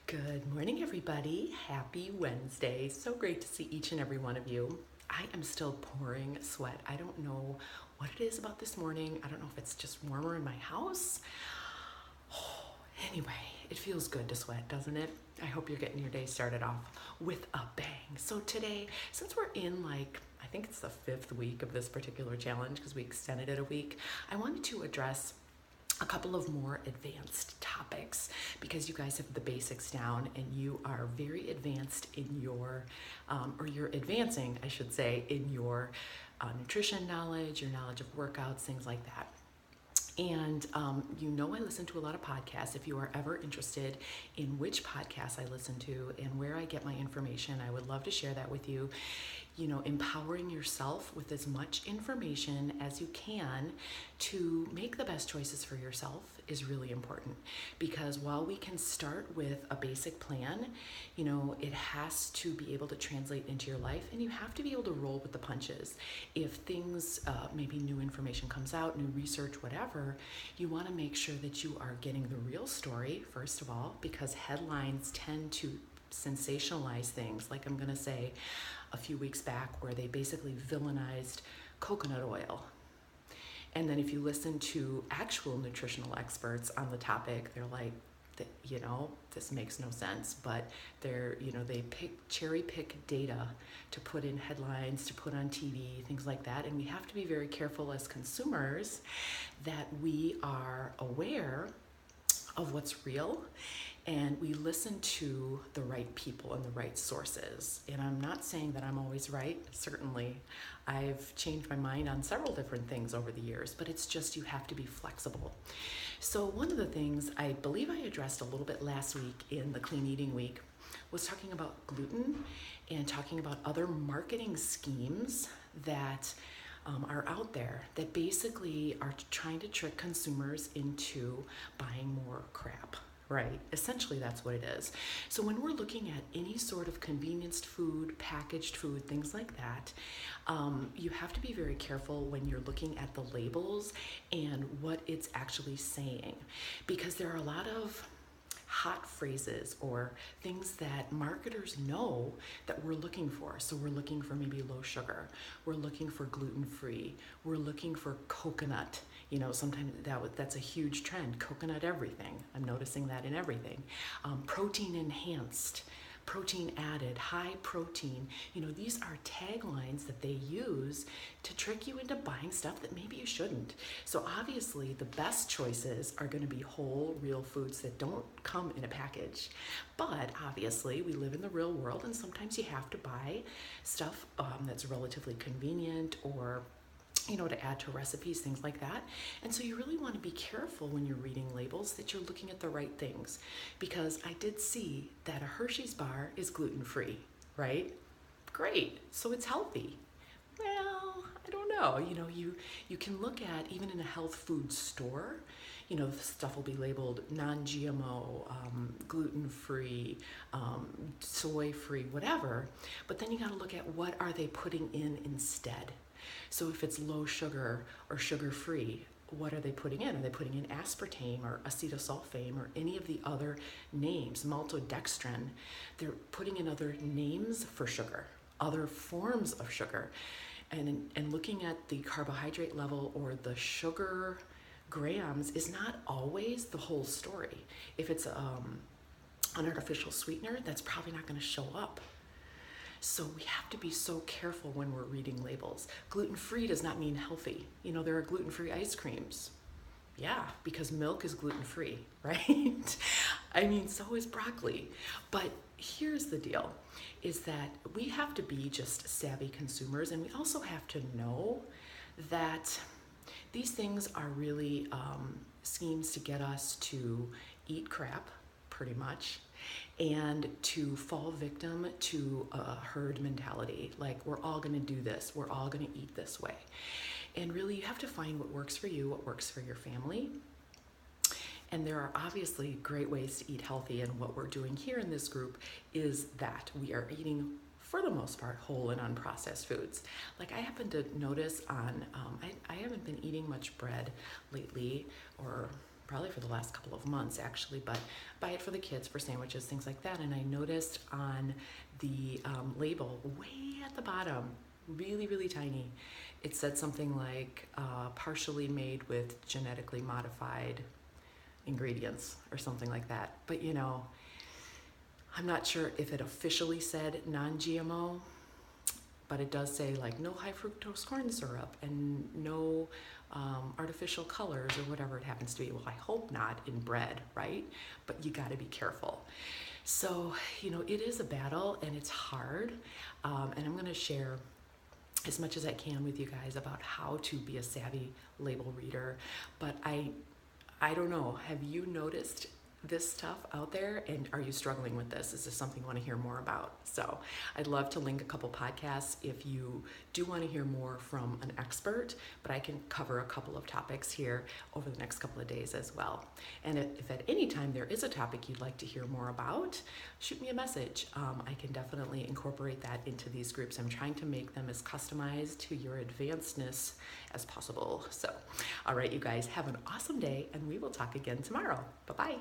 Good morning, everybody. Happy Wednesday. So great to see each and every one of you. I am still pouring sweat. I don't know what it is about this morning. I don't know if it's just warmer in my house. Anyway, it feels good to sweat, doesn't it? I hope you're getting your day started off with a bang. So today, since we're in I think it's the 5th week of this particular challenge because we extended it a week, I wanted to address a couple of more advanced topics because you guys have the basics down and you are very advanced in your, or you're advancing, I should say, in your nutrition knowledge, your knowledge of workouts, things like that. And I listen to a lot of podcasts. If you are ever interested in which podcasts I listen to and where I get my information, I would love to share that with you. Empowering yourself with as much information as you can to make the best choices for yourself is really important, because while we can start with a basic plan, it has to be able to translate into your life, and you have to be able to roll with the punches. If things, maybe new information comes out, new research, whatever, you want to make sure that you are getting the real story, first of all, because headlines tend to sensationalize things. Like I'm going to say a few weeks back where they basically villainized coconut oil. And then if you listen to actual nutritional experts on the topic, they're like, this makes no sense, but they cherry pick data to put in headlines, to put on TV, things like that. And we have to be very careful as consumers that we are aware of what's real and we listen to the right people and the right sources. And I'm not saying that I'm always right. Certainly, I've changed my mind on several different things over the years, but it's just you have to be flexible. So one of the things I believe I addressed a little bit last week in the Clean Eating Week was talking about gluten and talking about other marketing schemes that are out there that basically are trying to trick consumers into buying more crap. Right, essentially that's what it is. So when we're looking at any sort of convenience food, packaged food, things like that, you have to be very careful when you're looking at the labels and what it's actually saying, because there are a lot of hot phrases or things that marketers know that we're looking for. So we're looking for maybe low sugar, we're looking for gluten-free, we're looking for coconut. Sometimes that's a huge trend, coconut everything. I'm noticing that in everything. Protein enhanced, protein added, high protein. These are taglines that they use to trick you into buying stuff that maybe you shouldn't. So obviously the best choices are going to be whole, real foods that don't come in a package. But obviously we live in the real world, and sometimes you have to buy stuff that's relatively convenient or to add to recipes, things like that. And so you really want to be careful when you're reading labels that you're looking at the right things, because I did see that a Hershey's bar is gluten-free, right? Great, so it's healthy. Well, I don't know. You can look at, even in a health food store, the stuff will be labeled non-GMO, gluten-free, soy-free, whatever. But then you got to look at what are they putting in instead. So if it's low sugar or sugar-free, what are they putting in? Are they putting in aspartame or acetosulfame or any of the other names, maltodextrin? They're putting in other names for sugar, other forms of sugar. And looking at the carbohydrate level or the sugar grams is not always the whole story. If it's an artificial sweetener, that's probably not going to show up. So we have to be so careful when we're reading labels. Gluten-free does not mean healthy. There are gluten-free ice creams. Yeah, because milk is gluten-free, right? So is broccoli. But here's the deal, is that we have to be just savvy consumers, and we also have to know that these things are really schemes to get us to eat crap, pretty much, and to fall victim to a herd mentality. Like, we're all going to do this, we're all going to eat this way. And really, you have to find what works for you, what works for your family. And there are obviously great ways to eat healthy, and what we're doing here in this group is that we are eating, for the most part, whole and unprocessed foods. Like, I happen to notice I haven't been eating much bread lately, or probably for the last couple of months actually, but buy it for the kids, for sandwiches, things like that. And I noticed on the label way at the bottom, really, really tiny, it said something like partially made with genetically modified ingredients or something like that. But you know, I'm not sure if it officially said non-GMO, but it does say like no high fructose corn syrup and no artificial colors or whatever it happens to be. Well, I hope not in bread, right? But you got to be careful. So, you know, it is a battle and it's hard. And I'm going to share as much as I can with you guys about how to be a savvy label reader. But I don't know, have you noticed this stuff out there, and are you struggling with this? Is this something you want to hear more about? So I'd love to link a couple podcasts if you do want to hear more from an expert, but I can cover a couple of topics here over the next couple of days as well. And if at any time there is a topic you'd like to hear more about, shoot me a message. I can definitely incorporate that into these groups. I'm trying to make them as customized to your advancedness as possible. So, all right, you guys, have an awesome day, and we will talk again tomorrow. Bye-bye.